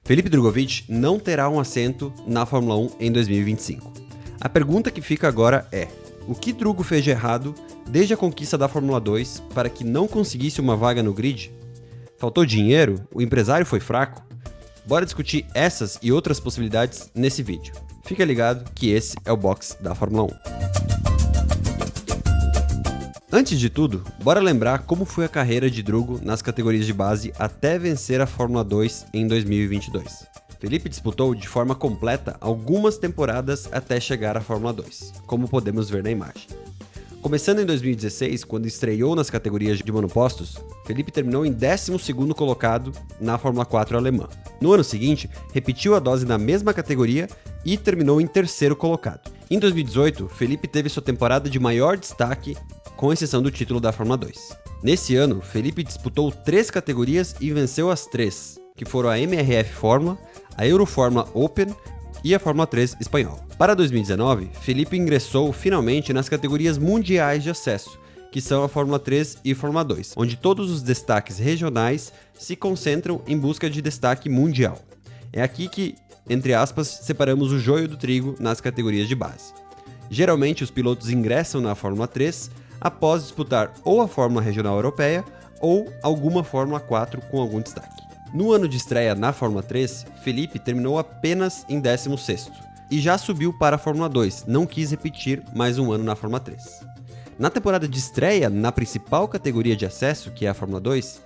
Felipe Drugovich não terá um assento na Fórmula 1 em 2025. A pergunta que fica agora é: o que Drugo fez de errado desde a conquista da Fórmula 2 para que não conseguisse uma vaga no grid? Faltou dinheiro? O empresário foi fraco? Bora discutir essas e outras possibilidades nesse vídeo. Fica ligado que esse é o box da Fórmula 1. Antes de tudo, bora lembrar como foi a carreira de Drugo nas categorias de base até vencer a Fórmula 2 em 2022. Felipe disputou de forma completa algumas temporadas até chegar à Fórmula 2, como podemos ver na imagem. Começando em 2016, quando estreou nas categorias de monopostos, Felipe terminou em 12º colocado na Fórmula 4 alemã. No ano seguinte, repetiu a dose na mesma categoria e terminou em 3º colocado. Em 2018, Felipe teve sua temporada de maior destaque, com exceção do título da Fórmula 2. Nesse ano, Felipe disputou 3 categorias e venceu as 3, que foram a MRF Fórmula, a Eurofórmula Open e a Fórmula 3 espanhola. Para 2019, Felipe ingressou finalmente nas categorias mundiais de acesso, que são a Fórmula 3 e Fórmula 2, onde todos os destaques regionais se concentram em busca de destaque mundial. É aqui que, entre aspas, separamos o joio do trigo nas categorias de base. Geralmente, os pilotos ingressam na Fórmula 3 após disputar ou a Fórmula Regional Europeia ou alguma Fórmula 4 com algum destaque. No ano de estreia na Fórmula 3, Felipe terminou apenas em 16º e já subiu para a Fórmula 2, não quis repetir mais um ano na Fórmula 3. Na temporada de estreia na principal categoria de acesso, que é a Fórmula 2,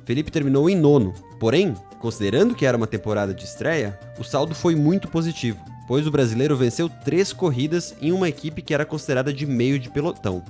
Felipe terminou em 9º, porém, considerando que era uma temporada de estreia, o saldo foi muito positivo, pois o brasileiro venceu 3 corridas em uma equipe que era considerada de meio de pelotão,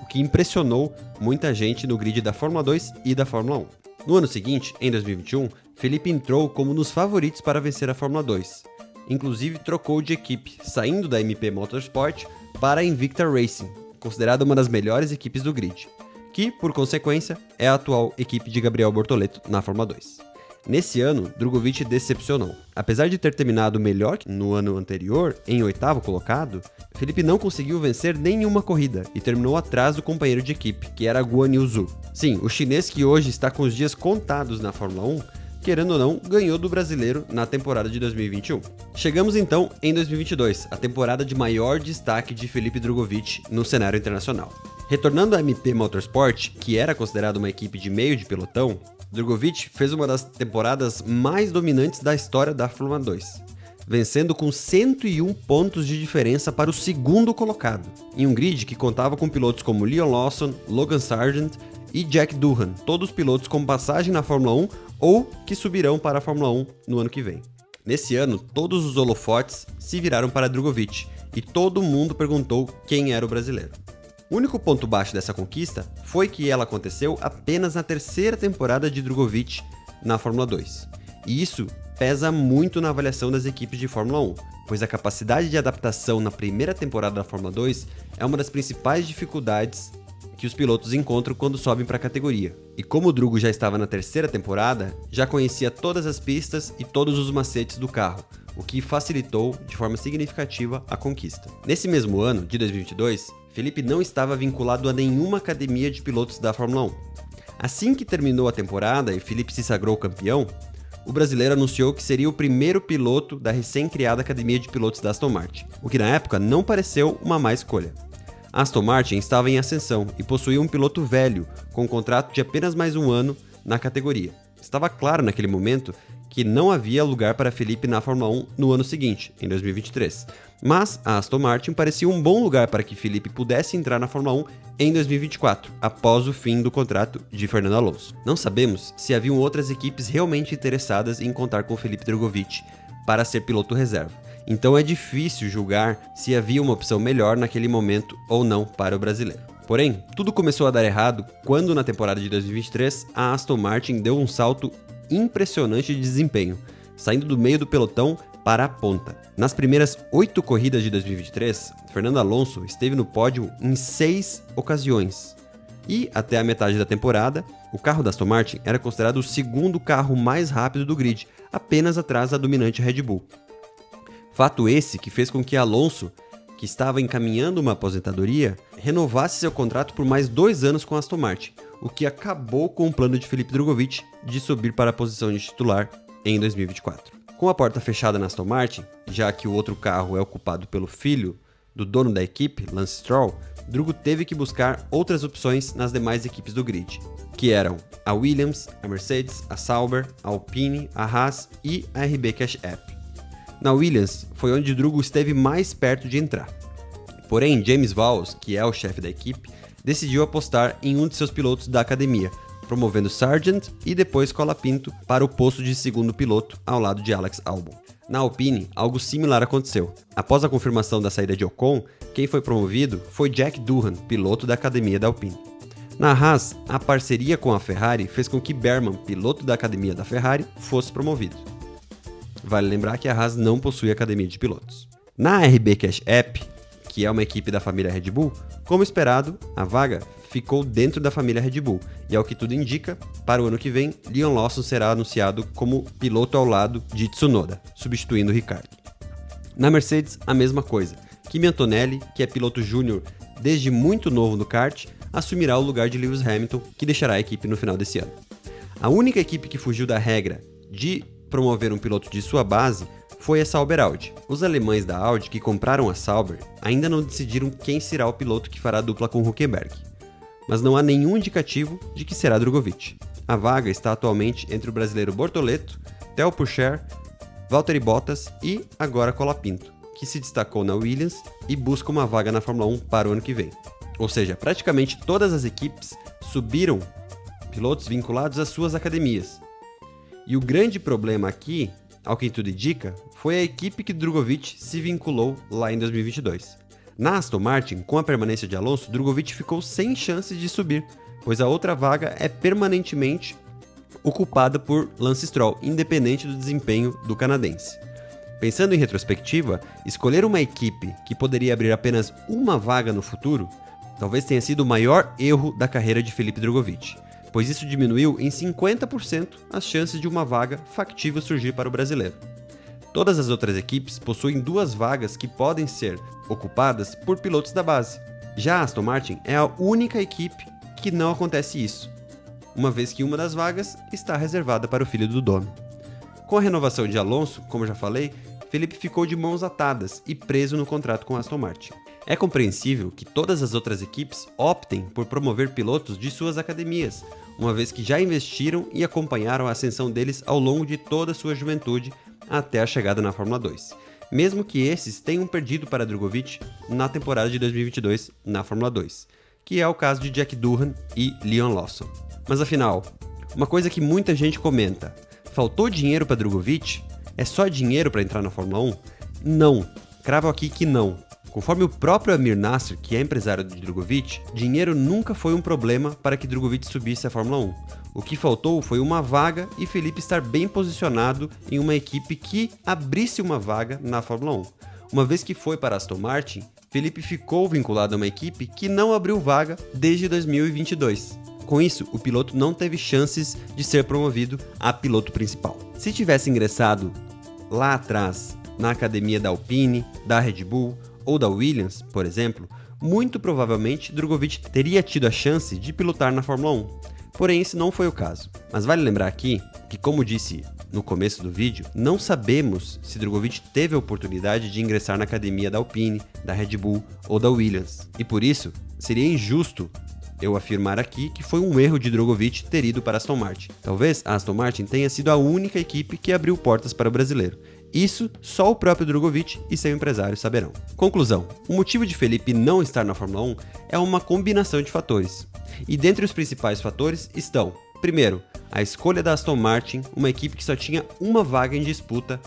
o que impressionou muita gente no grid da Fórmula 2 e da Fórmula 1. No ano seguinte, em 2021, Felipe entrou como um dos favoritos para vencer a Fórmula 2. Inclusive trocou de equipe, saindo da MP Motorsport para a Invicta Racing, considerada uma das melhores equipes do grid, que, por consequência, é a atual equipe de Gabriel Bortoleto na Fórmula 2. Nesse ano, Drugovich decepcionou. Apesar de ter terminado melhor que no ano anterior, em 8º colocado, Felipe não conseguiu vencer nenhuma corrida e terminou atrás do companheiro de equipe, que era Guan Yu Zhou. Sim, o chinês que hoje está com os dias contados na Fórmula 1, querendo ou não, ganhou do brasileiro na temporada de 2021. Chegamos então em 2022, a temporada de maior destaque de Felipe Drugovich no cenário internacional. Retornando à MP Motorsport, que era considerada uma equipe de meio de pelotão, Drugovich fez uma das temporadas mais dominantes da história da Fórmula 2, vencendo com 101 pontos de diferença para o 2º colocado, em um grid que contava com pilotos como Leon Lawson, Logan Sargent e Jack Doohan, todos pilotos com passagem na Fórmula 1 ou que subirão para a Fórmula 1 no ano que vem. Nesse ano, todos os holofotes se viraram para Drugovich e todo mundo perguntou quem era o brasileiro. O único ponto baixo dessa conquista foi que ela aconteceu apenas na 3ª temporada de Drugovich na Fórmula 2. E isso pesa muito na avaliação das equipes de Fórmula 1, pois a capacidade de adaptação na primeira temporada da Fórmula 2 é uma das principais dificuldades que os pilotos encontram quando sobem para a categoria. E como o Drugo já estava na 3ª temporada, já conhecia todas as pistas e todos os macetes do carro, o que facilitou de forma significativa a conquista. Nesse mesmo ano, de 2022, Felipe não estava vinculado a nenhuma academia de pilotos da Fórmula 1. Assim que terminou a temporada e Felipe se sagrou campeão, o brasileiro anunciou que seria o primeiro piloto da recém-criada academia de pilotos da Aston Martin, o que na época não pareceu uma má escolha. A Aston Martin estava em ascensão e possuía um piloto velho, com um contrato de apenas mais um ano na categoria. Estava claro naquele momento que não havia lugar para Felipe na Fórmula 1 no ano seguinte, em 2023. Mas a Aston Martin parecia um bom lugar para que Felipe pudesse entrar na Fórmula 1 em 2024, após o fim do contrato de Fernando Alonso. Não sabemos se haviam outras equipes realmente interessadas em contar com Felipe Drugovich para ser piloto reserva. Então é difícil julgar se havia uma opção melhor naquele momento ou não para o brasileiro. Porém, tudo começou a dar errado quando na temporada de 2023 a Aston Martin deu um salto impressionante de desempenho, saindo do meio do pelotão para a ponta. Nas primeiras 8 corridas de 2023, Fernando Alonso esteve no pódio em 6 ocasiões. E, até a metade da temporada, o carro da Aston Martin era considerado o 2º carro mais rápido do grid, apenas atrás da dominante Red Bull. Fato esse que fez com que Alonso, que estava encaminhando uma aposentadoria, renovasse seu contrato por mais 2 anos com a Aston Martin, o que acabou com o plano de Felipe Drugovich de subir para a posição de titular em 2024. Com a porta fechada na Aston Martin, já que o outro carro é ocupado pelo filho do dono da equipe, Lance Stroll, Drugo teve que buscar outras opções nas demais equipes do grid, que eram a Williams, a Mercedes, a Sauber, a Alpine, a Haas e a RB Cash App. Na Williams foi onde Drugo esteve mais perto de entrar. Porém, James Vowles, que é o chefe da equipe, decidiu apostar em um de seus pilotos da academia, promovendo Sargent e depois Colapinto para o posto de segundo piloto ao lado de Alex Albon. Na Alpine, algo similar aconteceu. Após a confirmação da saída de Ocon, quem foi promovido foi Jack Doohan, piloto da academia da Alpine. Na Haas, a parceria com a Ferrari fez com que Berman, piloto da academia da Ferrari, fosse promovido. Vale lembrar que a Haas não possui academia de pilotos. Na RB Cash App, que é uma equipe da família Red Bull, como esperado, a vaga ficou dentro da família Red Bull, e ao que tudo indica, para o ano que vem, Liam Lawson será anunciado como piloto ao lado de Tsunoda, substituindo Ricciardo. Na Mercedes, a mesma coisa. Kimi Antonelli, que é piloto júnior desde muito novo no kart, assumirá o lugar de Lewis Hamilton, que deixará a equipe no final desse ano. A única equipe que fugiu da regra de promover um piloto de sua base foi a Sauber Audi. Os alemães da Audi que compraram a Sauber ainda não decidiram quem será o piloto que fará a dupla com Hülkenberg, mas não há nenhum indicativo de que será Drugovich. A vaga está atualmente entre o brasileiro Bortoleto, Theo Pourchaire, Valtteri Bottas e agora Colapinto, que se destacou na Williams e busca uma vaga na Fórmula 1 para o ano que vem. Ou seja, praticamente todas as equipes subiram pilotos vinculados às suas academias. E o grande problema aqui, ao que tudo indica, foi a equipe que Drugovich se vinculou lá em 2022. Na Aston Martin, com a permanência de Alonso, Drugovich ficou sem chances de subir, pois a outra vaga é permanentemente ocupada por Lance Stroll, independente do desempenho do canadense. Pensando em retrospectiva, escolher uma equipe que poderia abrir apenas uma vaga no futuro talvez tenha sido o maior erro da carreira de Felipe Drugovich, pois isso diminuiu em 50% as chances de uma vaga factível surgir para o brasileiro. Todas as outras equipes possuem duas vagas que podem ser ocupadas por pilotos da base. Já a Aston Martin é a única equipe que não acontece isso, uma vez que uma das vagas está reservada para o filho do dono. Com a renovação de Alonso, como já falei, Felipe ficou de mãos atadas e preso no contrato com a Aston Martin. É compreensível que todas as outras equipes optem por promover pilotos de suas academias, uma vez que já investiram e acompanharam a ascensão deles ao longo de toda a sua juventude até a chegada na Fórmula 2, mesmo que esses tenham perdido para Drugovich na temporada de 2022 na Fórmula 2, que é o caso de Jack Doohan e Liam Lawson. Mas afinal, uma coisa que muita gente comenta: faltou dinheiro para Drugovich? É só dinheiro para entrar na Fórmula 1? Não, cravo aqui que não. Conforme o próprio Amir Nasser, que é empresário de Drugovich, dinheiro nunca foi um problema para que Drugovich subisse à Fórmula 1. O que faltou foi uma vaga e Felipe estar bem posicionado em uma equipe que abrisse uma vaga na Fórmula 1. Uma vez que foi para a Aston Martin, Felipe ficou vinculado a uma equipe que não abriu vaga desde 2022. Com isso, o piloto não teve chances de ser promovido a piloto principal. Se tivesse ingressado lá atrás na academia da Alpine, da Red Bull ou da Williams, por exemplo, muito provavelmente Drugovich teria tido a chance de pilotar na Fórmula 1. Porém, esse não foi o caso. Mas vale lembrar aqui que, como disse no começo do vídeo, não sabemos se Drugovich teve a oportunidade de ingressar na academia da Alpine, da Red Bull ou da Williams. E por isso, seria injusto eu afirmar aqui que foi um erro de Drugovich ter ido para a Aston Martin. Talvez a Aston Martin tenha sido a única equipe que abriu portas para o brasileiro. Isso só o próprio Drugovich e seu empresário saberão. Conclusão: o motivo de Felipe não estar na Fórmula 1 é uma combinação de fatores. E dentre os principais fatores estão: primeiro, a escolha da Aston Martin, uma equipe que só tinha uma vaga em disputa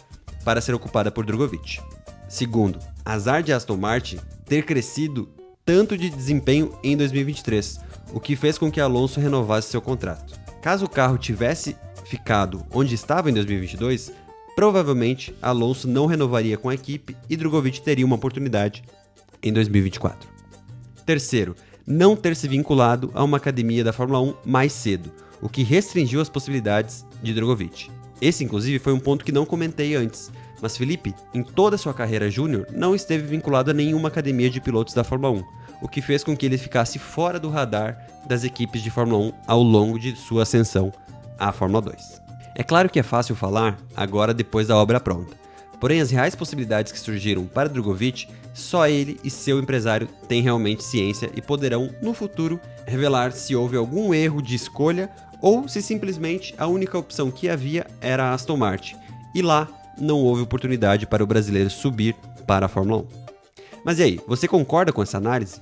para ser ocupada por Drugovich. Segundo, azar de Aston Martin ter crescido tanto de desempenho em 2023, o que fez com que Alonso renovasse seu contrato. Caso o carro tivesse ficado onde estava em 2022, provavelmente Alonso não renovaria com a equipe e Drugovich teria uma oportunidade em 2024. Terceiro, não ter se vinculado a uma academia da Fórmula 1 mais cedo, o que restringiu as possibilidades de Drugovich. Esse, inclusive, foi um ponto que não comentei antes, mas Felipe, em toda a sua carreira júnior, não esteve vinculado a nenhuma academia de pilotos da Fórmula 1, o que fez com que ele ficasse fora do radar das equipes de Fórmula 1 ao longo de sua ascensão à Fórmula 2. É claro que é fácil falar agora depois da obra pronta. Porém, as reais possibilidades que surgiram para Drogovic, só ele e seu empresário têm realmente ciência e poderão, no futuro, revelar se houve algum erro de escolha ou se simplesmente a única opção que havia era a Aston Martin. E lá não houve oportunidade para o brasileiro subir para a Fórmula 1. Mas e aí, você concorda com essa análise?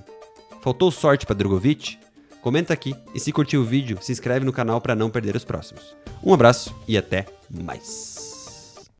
Faltou sorte para Drogovic? Comenta aqui e se curtiu o vídeo, se inscreve no canal para não perder os próximos. Um abraço e até mais!